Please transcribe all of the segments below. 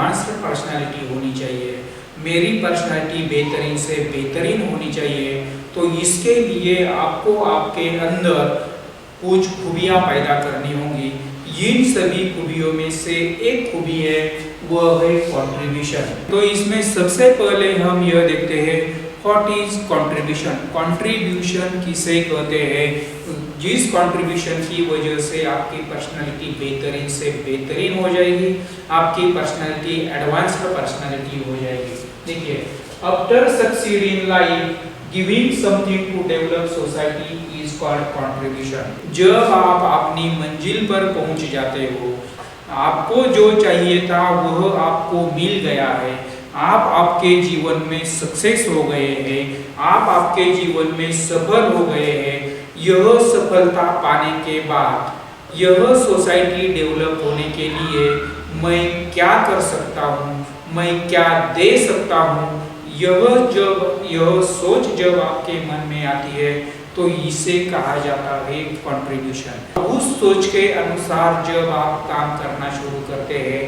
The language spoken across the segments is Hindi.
एडवांस्ड पर्सनालिटी होनी चाहिए, मेरी पर्सनालिटी बेहतरीन से बेहतरीन होनी चाहिए, तो इसके लिए आपको आपके अंदर कुछ खूबियाँ पैदा करनी होंगी। इन सभी खूबियों में से एक खूबी है, वह है कंट्रीब्यूशन। तो इसमें सबसे पहले हम यह देखते हैं व्हाट इज कंट्रीब्यूशन। कंट्रीब्यूशन किसे कहते हैं? जिस कंट्रीब्यूशन की वजह से आपकी पर्सनालिटी बेहतरीन से बेहतरीन हो जाएगी, आपकी पर्सनालिटी एडवांस्ड पर्सनालिटी हो जाएगी। देखिए, after succeed in life giving something to develop society is called contribution. जब आप अपनी मंजिल पर पहुंच जाते हो, आपको जो चाहिए था वह आपको मिल गया है, आप आपके जीवन में सक्सेस हो गए हैं, आप आपके जीवन में सफल हो गए हैं, यह सफलता पाने के बाद यह सोसाइटी डेवलप होने के लिए मैं क्या कर सकता हूँ, मैं क्या दे सकता हूँ, यह सोच जब आपके मन में आती है तो इसे कहा जाता है कंट्रीब्यूशन। उस सोच के अनुसार जब आप काम करना शुरू करते हैं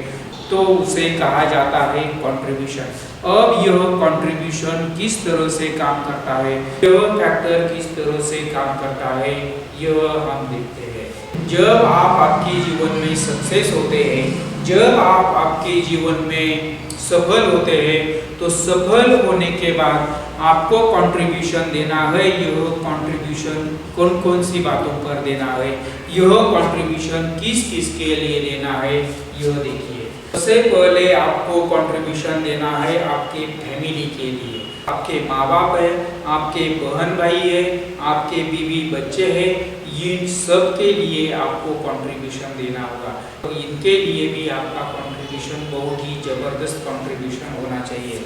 तो उसे कहा जाता है कंट्रीब्यूशन। अब यह कंट्रीब्यूशन किस तरह से काम करता है, यह फैक्टर किस तरह से काम करता है, यह हम देखते हैं। जब आप आपके जीवन में सक्सेस होते हैं, जब आप आपके जीवन में सफल होते हैं, तो सफल होने के बाद आपको कंट्रीब्यूशन देना है। यह कंट्रीब्यूशन कौन कौन सी बातों पर देना है, यह कंट्रीब्यूशन किस किस के लिए देना है, यह देखिए। सबसे पहले आपको कंट्रीब्यूशन देना है आपके फैमिली के लिए। आपके माँ बाप है, आपके बहन भाई है, आपके बीवी बच्चे हैं, इन सब के लिए आपको कंट्रीब्यूशन देना होगा। तो इनके लिए भी आपका कंट्रीब्यूशन बहुत ही जबरदस्त कंट्रीब्यूशन होना चाहिए।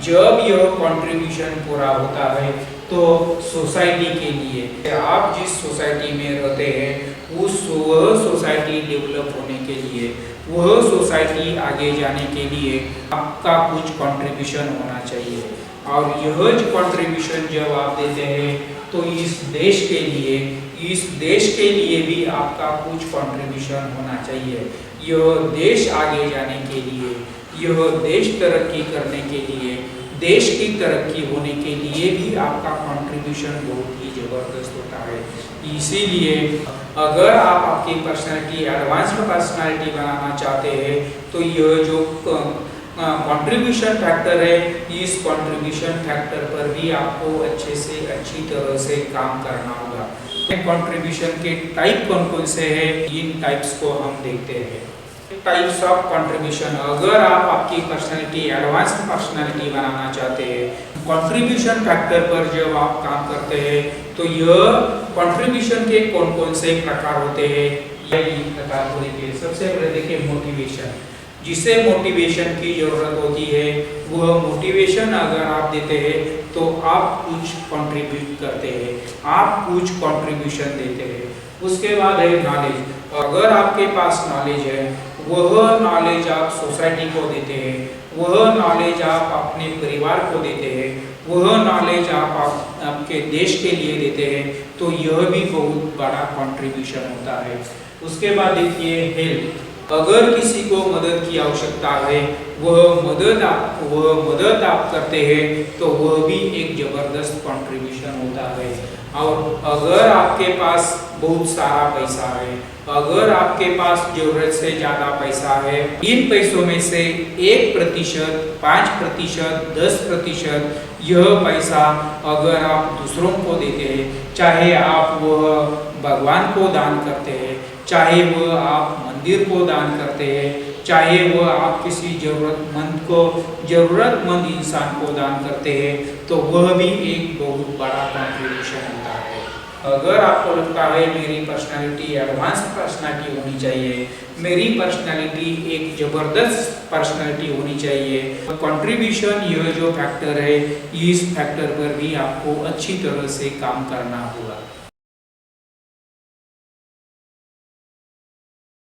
जब यह कंट्रीब्यूशन पूरा होता है तो सोसाइटी के लिए, आप जिस सोसाइटी में रहते हैं वह सोसाइटी डेवलप होने के लिए, वह सोसाइटी आगे जाने के लिए आपका कुछ कंट्रीब्यूशन होना चाहिए। और यह कंट्रीब्यूशन जब आप देते हैं तो इस देश के लिए भी आपका कुछ कंट्रीब्यूशन होना चाहिए। यह देश आगे जाने के लिए, यह देश तरक्की करने के लिए, देश की तरक्की होने के लिए भी आपका कंट्रीब्यूशन बहुत ही जबरदस्त होता है। इसीलिए अगर आप आपकी पर्सनालिटी एडवांस्ड पर्सनालिटी बनाना चाहते हैं तो यह जो कंट्रीब्यूशन फैक्टर है, इस कंट्रीब्यूशन फैक्टर पर भी आपको अच्छी तरह से काम करना होगा। कंट्रीब्यूशन के टाइप कौन कौन से हैं, इन टाइप्स को हम देखते हैं। Types of contribution. अगर आप आपकी पर्सनालिटी एडवांस्ड पर्सनालिटी बनाना चाहते हैं, कंट्रीब्यूशन फैक्टर पर जब आप काम करते हैं तो यह कंट्रीब्यूशन के कौन कौन से प्रकार होते हैं, यह प्रकार को देखिए। सबसे पहले देखिए मोटिवेशन। जिसे मोटिवेशन की जरूरत होती है, वह मोटिवेशन अगर आप देते हैं तो आप कुछ कंट्रीब्यूट करते हैं, आप कुछ कंट्रीब्यूशन देते हैं। उसके बाद है नॉलेज। अगर आपके पास नॉलेज है, वह नॉलेज आप सोसाइटी को देते हैं, वह नॉलेज आप अपने परिवार को देते हैं, वह नॉलेज आप आपके देश के लिए देते हैं, तो यह भी बहुत बड़ा कंट्रीब्यूशन होता है। उसके बाद देखिए हेल्प। अगर किसी को मदद की आवश्यकता है, वह मदद आप करते हैं तो वह भी एक जबरदस्त कंट्रीब्यूशन होता है। और अगर आपके पास बहुत सारा पैसा है, अगर आपके पास जरूरत से ज़्यादा पैसा है, इन पैसों में से 1%, 5%, 10% यह पैसा अगर आप दूसरों को देते हैं, चाहे आप वह भगवान को दान करते हैं, चाहे वह आप मंदिर को दान करते हैं, चाहे वह आप किसी जरूरतमंद इंसान को दान करते हैं, तो वह भी एक बहुत बड़ा कंट्रीब्यूशन होता है। अगर आपको लगता है मेरी पर्सनालिटी एडवांस पर्सनालिटी होनी चाहिए, मेरी पर्सनालिटी एक जबरदस्त पर्सनालिटी होनी चाहिए, तो कंट्रीब्यूशन यह जो फैक्टर है, इस फैक्टर पर भी आपको अच्छी तरह से काम करना होगा।